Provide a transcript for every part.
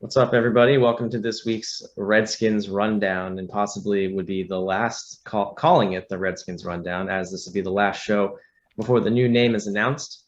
What's up, everybody? Welcome to this week's Redskins Rundown, and possibly would be the last calling it the Redskins Rundown, as this will be the last show before the new name is announced.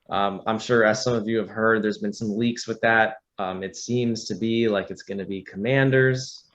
I'm sure, as some of you have heard, there's been some leaks with that. It seems to be like it's going to be Commanders.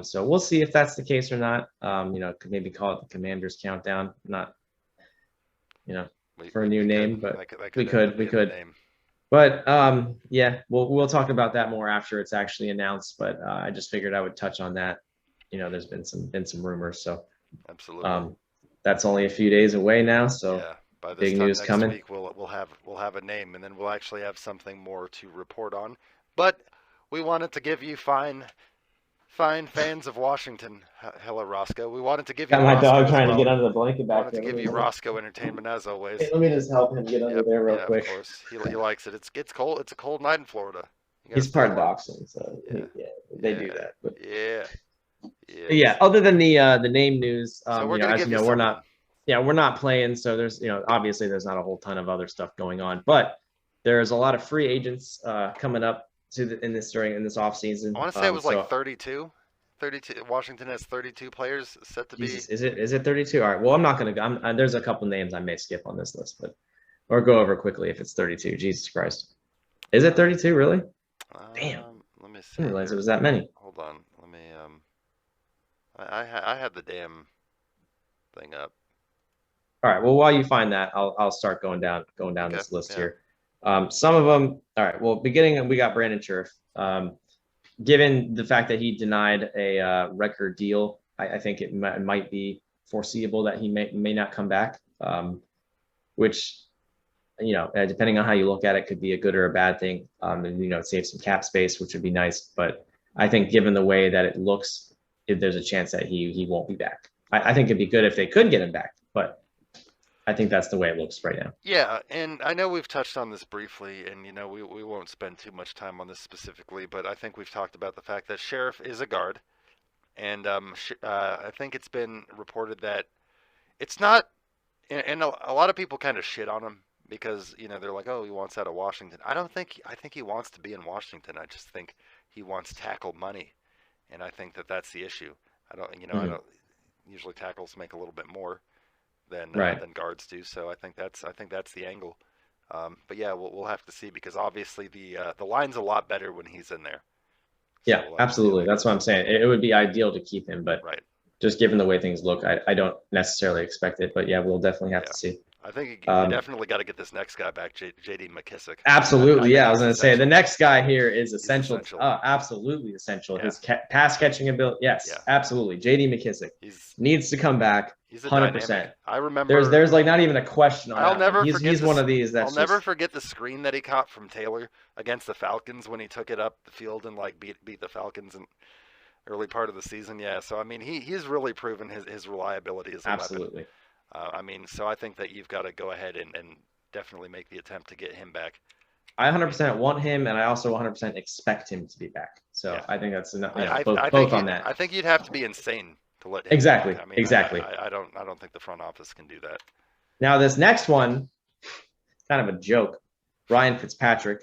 So we'll see if that's the case or not. Could maybe call it the Commanders Countdown, not, for a new name, but we could. But yeah, we'll talk about that more after it's actually announced. But I just figured I would touch on that. There's been some rumors, so absolutely. That's only a few days away now. So yeah, by this big time news next coming. week we'll have a name, and then we'll actually have something more to report on. But we wanted to give you fine fans of Washington. Hello, Roscoe. We wanted to give you Got my Roscoe dog as trying to well. get under the blanket back Wanted to there. give you Roscoe entertainment as always. Hey, let me just help him get under there real quick. Of course. He likes it. It's cold. It's a cold night in Florida. He's part dachshund, so they do that. But yeah. Other than the name news, so we're gonna give you we're not playing. So there's obviously there's not a whole ton of other stuff going on, but there's a lot of free agents coming up in this off season. I want to say it was like 32. 32. Washington has 32 players set to be. Is it 32? All right. Well, I'm not going to. There's a couple names I may skip on this list, or go over quickly if it's 32. Jesus Christ, is it 32 really? Damn. Let me see. I didn't realize it was that many. Hold on. Let me. I had the damn thing up. All right. Well, while you find that, I'll start going down this list here. Some of them. All right. Well, beginning, we got Brandon Scherff. Given the fact that he denied a record deal, I think it might be foreseeable that he may not come back, which, depending on how you look at it, could be a good or a bad thing. Save some cap space, which would be nice. But I think given the way that it looks, there's a chance that he won't be back. I think it'd be good if they could get him back, but I think that's the way it looks right now. Yeah, and I know we've touched on this briefly, and we won't spend too much time on this specifically, but I think we've talked about the fact that Scherff is a guard, and I think it's been reported that it's not, and a lot of people kind of shit on him because they're like, oh, he wants out of Washington. I think he wants to be in Washington. I just think he wants tackle money, and I think that's the issue. I don't usually tackles make a little bit more than guards do. So I think that's the angle. But yeah, we'll have to see because obviously the line's a lot better when he's in there. Yeah, absolutely. That's what I'm saying. It would be ideal to keep him, but just given the way things look, I don't necessarily expect it. But yeah, we'll definitely have to see. I think you definitely got to get this next guy back, J.D. McKissic. Absolutely, I was going to say the next guy here is essential. Absolutely essential. Yeah. His pass catching ability. Yes, absolutely. J.D. McKissic needs to come back. He's a 100%. I remember. There's like not even a question on I'll never forget. He's one of these. I'll never forget the screen that he caught from Taylor against the Falcons when he took it up the field and beat the Falcons in early part of the season. Yeah, so I mean he's really proven his reliability as a absolutely. weapon. So I think that you've got to go ahead and definitely make the attempt to get him back. I 100% want him, and I also 100% expect him to be back. So I think that's enough. Both on that. I think you'd have to be insane to let him exactly. Back. Exactly. I don't think the front office can do that. Now this next one, kind of a joke. Ryan Fitzpatrick,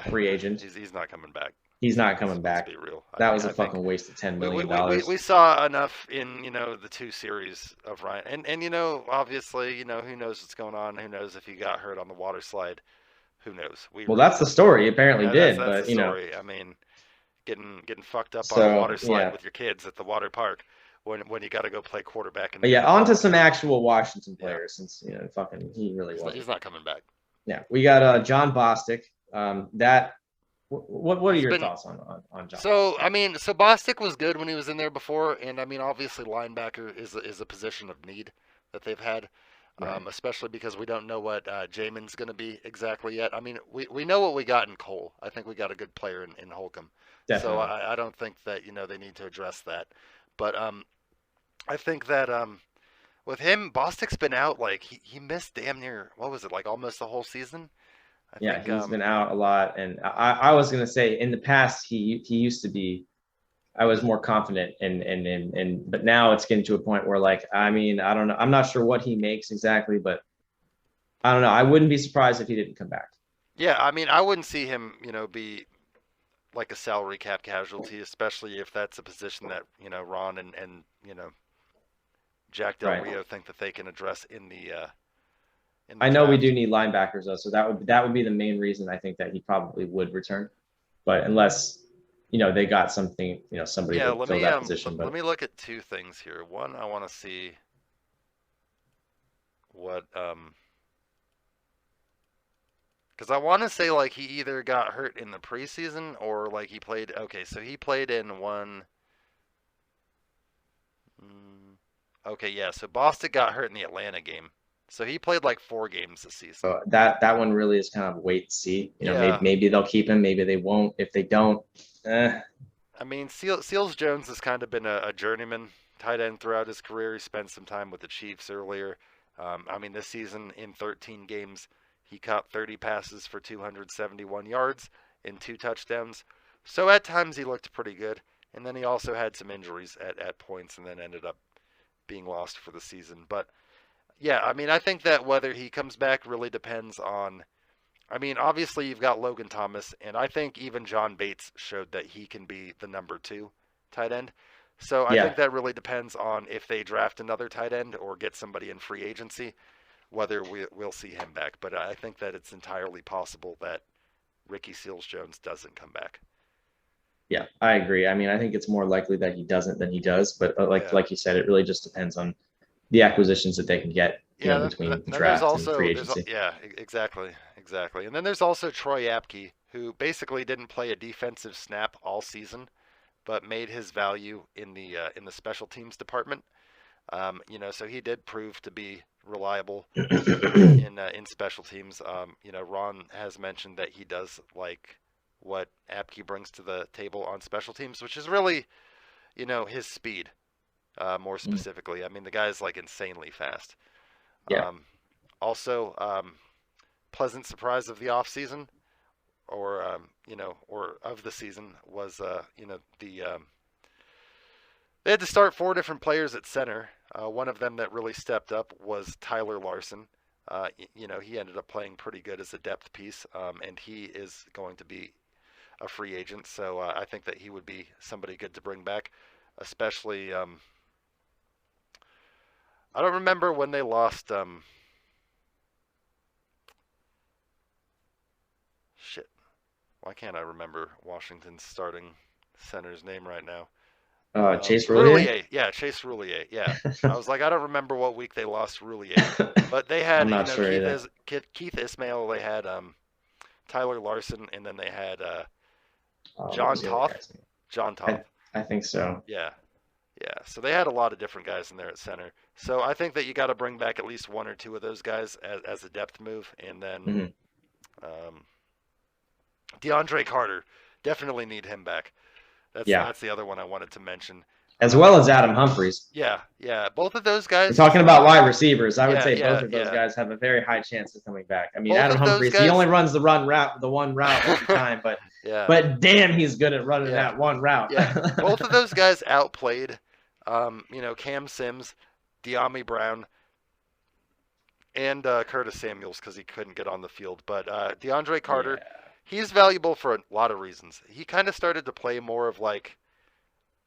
free agent. He's not coming back. He's not coming back. Let's be real. That was a fucking waste of $10 million. We saw enough in the 2 series of Ryan, and obviously who knows what's going on. Who knows if he got hurt on the water slide? Who knows? That's the story. He apparently did, that's but the story. I mean, getting fucked up on a water slide with your kids at the water park when you got to go play quarterback. On to some actual Washington players since fucking he really was. He's not coming back. Yeah, we got John Bostic. What are your thoughts on John? So Bostic was good when he was in there before, and I mean obviously linebacker is a position of need that they've had. Especially because we don't know what Jamin's going to be exactly yet. I mean, we know what we got in Cole. I think we got a good player in Holcomb. Definitely. So I don't think that they need to address that. But I think that with him, Bostic's been out like he missed damn near almost the whole season. I think he's been out a lot, and I was going to say in the past he used to be. I was more confident but now it's getting to a point where I don't know. I'm not sure what he makes exactly, but I don't know. I wouldn't be surprised if he didn't come back. Yeah, I mean, I wouldn't see him, be like a salary cap casualty, especially if that's a position that Ron and Jack Del Right. Rio think that they can address in the I know we draft. do need linebackers though, so that would be the main reason I think that he probably would return. But unless they got something, somebody Yeah, to fill that position. let But me look at two things here. One, I want to see what because I want to say like he either got hurt in the preseason or like he played. Okay, so he played in one. Okay, yeah. So Bostic got hurt in the Atlanta game, so he played like 4 games this season. that one really is kind of wait and see. Maybe Yeah, maybe they'll keep him, maybe they won't. If they don't, I mean Seals Jones has kind of been a journeyman tight end throughout his career. He spent some time with the Chiefs earlier. I mean, this season in 13 games, he caught 30 passes for 271 yards and 2 touchdowns. So at times he looked pretty good. And then he also had some injuries at points and then ended up being lost for the season. But yeah, I mean, I think that whether he comes back really depends on. I mean, obviously you've got Logan Thomas, and I think even John Bates showed that he can be the number 2 tight end. So I yeah, think that really depends on if they draft another tight end or get somebody in free agency, whether we'll see him back. But I think that it's entirely possible that Ricky Seals-Jones doesn't come back. yeah, I agree. I mean, I think it's more likely that he doesn't than he does. But like Yeah. like you said, it really just depends on the acquisitions that they can get, Yeah, between the then there's draft and free also agency. yeah, exactly. And then there's also Troy Apke, who basically didn't play a defensive snap all season, but made his value in the special teams department. So he did prove to be reliable in special teams. Ron has mentioned that he does like what Apke brings to the table on special teams, which is really his speed, more specifically. I mean, the guy's like insanely fast. Yeah. Also, pleasant surprise of the off season, or of the season was they had to start 4 different players at center. One of them that really stepped up was Tyler Larson. He ended up playing pretty good as a depth piece, and he is going to be a free agent. So I think that he would be somebody good to bring back, especially. I don't remember when they lost. Shit. Why can't I remember Washington's starting center's name right now? Chase Roulier. Roulier. Yeah, Chase Roulier. Yeah. I was like, I don't remember what week they lost Roulier. But they I'm had, not sure either. Keith Ismail, they had Tyler Larson, and then they had What John was the other Toth. guy's name? John Toth. I think so. Yeah. Yeah. So they had a lot of different guys in there at center. So I think that you got to bring back at least 1 or 2 of those guys as a depth move. And then DeAndre Carter, definitely need him back. That's the other one I wanted to mention. As well as Adam Humphries. Yeah. Both of those guys. We're talking about wide receivers. I would Yeah, say yeah, both of those yeah. guys have a very high chance of coming back. I mean, Both Adam of those Humphries, he guys- only runs the one route every time, but Yeah. but damn, he's good at running Yeah. that one route. Yeah. Both of those guys outplayed, Cam Sims, De'Ami Brown, and Curtis Samuels because he couldn't get on the field. But DeAndre Carter, he's valuable for a lot of reasons. He kind of started to play more of like,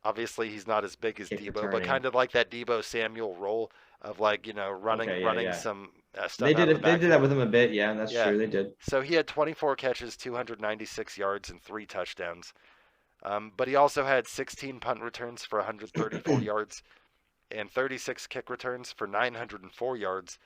obviously he's not as big as Debo, but kind of like that Debo Samuel role of like, running some stuff. They did that with him a bit. Yeah, that's true. They did. So he had 24 catches, 296 yards, and 3 touchdowns. But he also had 16 punt returns for 134 yards and 36 kick returns for 904 yards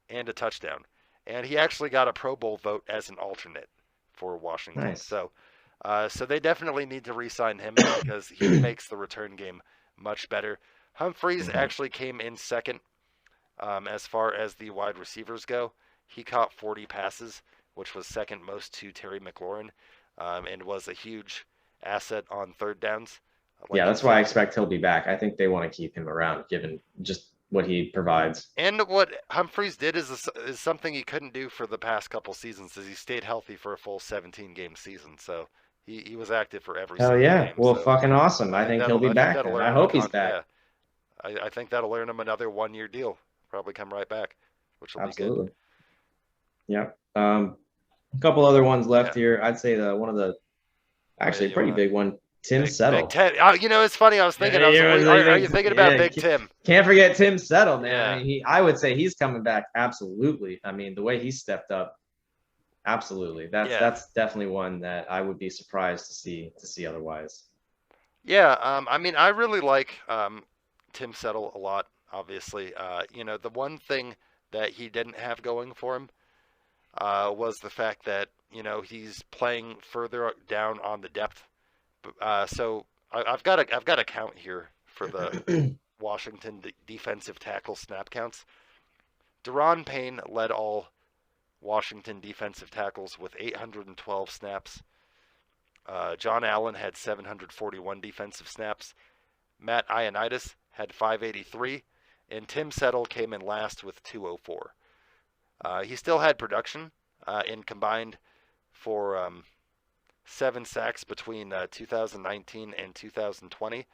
and a touchdown. And he actually got a Pro Bowl vote as an alternate for Washington. Nice. So they definitely need to re-sign him because he makes the return game much better. Humphries actually came in second as far as the wide receivers go. He caught 40 passes, which was second most to Terry McLaurin, and was a huge asset on third downs. That's why I expect he'll be back. I think they want to keep him around, given just what he provides. And what Humphries did is something he couldn't do for the past couple seasons, is he stayed healthy for a full 17-game season. So he was active for every single game. Well, so fucking awesome. I think he'll be back. I hope he's back. Yeah. I think that'll earn him another 1-year deal. Probably come right back, which will be good. Yeah. A couple other ones left here. I'd say one of the Actually, a pretty big one. Tim Big Settle. Tim. You know, it's funny. I was thinking. Are you thinking about Big Tim? Can't forget Tim Settle, man. Yeah. I mean, I would say he's coming back. Absolutely. I mean, the way he stepped up. Absolutely. That's definitely one that I would be surprised to see otherwise. Yeah. I mean, I really like Tim Settle a lot. Obviously, you know, the one thing that he didn't have going for him was the fact that, you know, he's playing further down on the depth. So I've got a count here for the Washington defensive tackle snap counts. Deron Payne led all Washington defensive tackles with 812 snaps. John Allen had 741 defensive snaps. Matt Ioannidis had 583, and Tim Settle came in last with 204. He still had production in combined for 7 sacks between 2019 and 2020,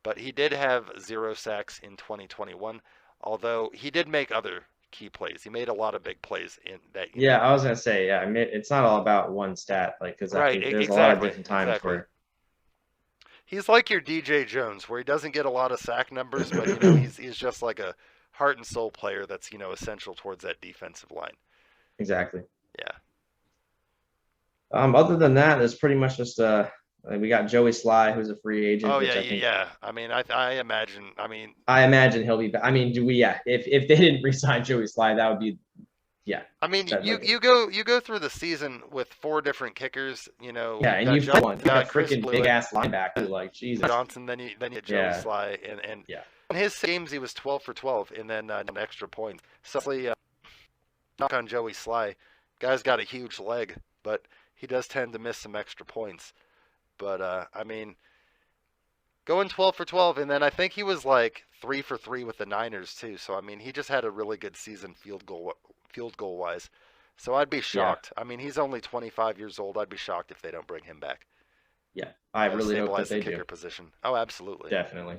but he did have 0 sacks in 2021, although he did make other key plays. He made a lot of big plays in that. Yeah, I was gonna say, I mean, it's not all about one stat, like, because I think there's a lot of different times where he's like your DJ Jones, where he doesn't get a lot of sack numbers, but you know he's just like a heart and soul player that's, you know, essential towards that defensive line. Exactly. Yeah. Other than that, there's pretty much just we got Joey Sly, who's a free agent. Oh yeah, yeah. I mean, I imagine. I imagine he'll be back. I mean, do we? Yeah. If they didn't resign Joey Sly, that would be. Yeah. I mean, you go through the season with 4 different kickers. You know. Yeah, and you've got one. You got a freaking big ass linebacker, like Jesus. Johnson, then you get Joey Sly, and yeah. In his games he was 12 for 12, and then an extra point. So, knock on Joey Sly, guy's got a huge leg, but he does tend to miss some extra points. But I mean, going 12 for 12, and then I think he was like 3 for 3 with the Niners too. So I mean, he just had a really good season field goal wise. So I'd be shocked. Yeah. I mean, he's only 25 years old. I'd be shocked if they don't bring him back. Yeah, I really hope that they do. Kicker position. Oh, absolutely. Definitely.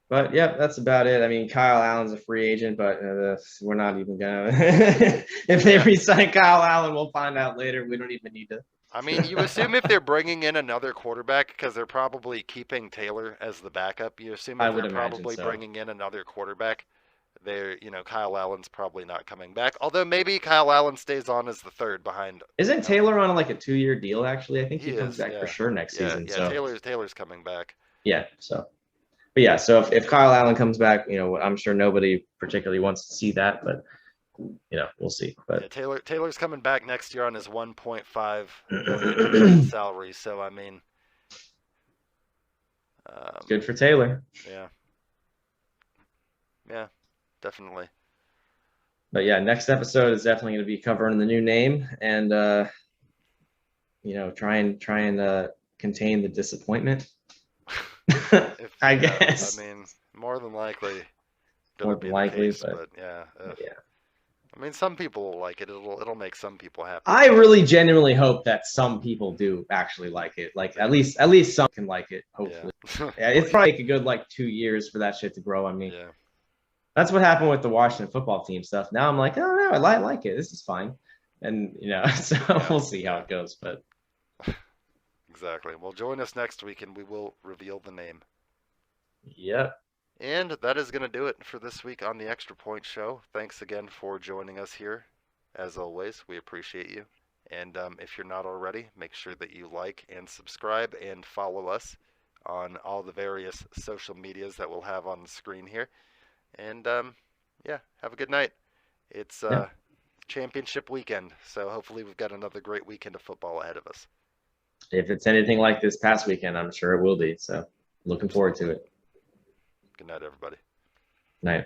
But yeah, that's about it. I mean, Kyle Allen's a free agent, but we're not even gonna. If they re-sign Kyle Allen, we'll find out later. We don't even need to. I mean, you assume if they're bringing in another quarterback, because they're probably keeping Taylor as the backup. You assume if they're probably bringing in another quarterback, Kyle Allen's probably not coming back. Although maybe Kyle Allen stays on as the third behind. Isn't Taylor on like a 2-year deal? Actually, I think he comes back for sure next season. Yeah, so. Taylor's coming back. Yeah. So. But yeah, so if Kyle Allen comes back, you know, I'm sure nobody particularly wants to see that, but you know, we'll see. But yeah, Taylor's coming back next year on his 1.5 million salary. So I mean, good for Taylor. Yeah, definitely. But yeah, next episode is definitely going to be covering the new name and you know, try and contain the disappointment. I guess. I mean, more than likely. More than likely, but yeah. I mean, some people will like it. It'll make some people happy. I really genuinely hope that some people do actually like it. Like at least some can like it. Hopefully, yeah. It's probably take a good like 2 years for that shit to grow on me. Yeah. That's what happened with the Washington football team stuff. Now I'm like, oh no, I like it. This is fine, and you know, so we'll see how it goes. But. Exactly. Well, join us next week and we will reveal the name. Yep. And that is going to do it for this week on the Extra Point Show. Thanks again for joining us here. As always, we appreciate you. And if you're not already, make sure that you like and subscribe and follow us on all the various social medias that we'll have on the screen here. And yeah, have a good night. It's championship weekend, so hopefully we've got another great weekend of football ahead of us. If it's anything like this past weekend, I'm sure it will be. So looking forward to it. Good night, everybody. Night.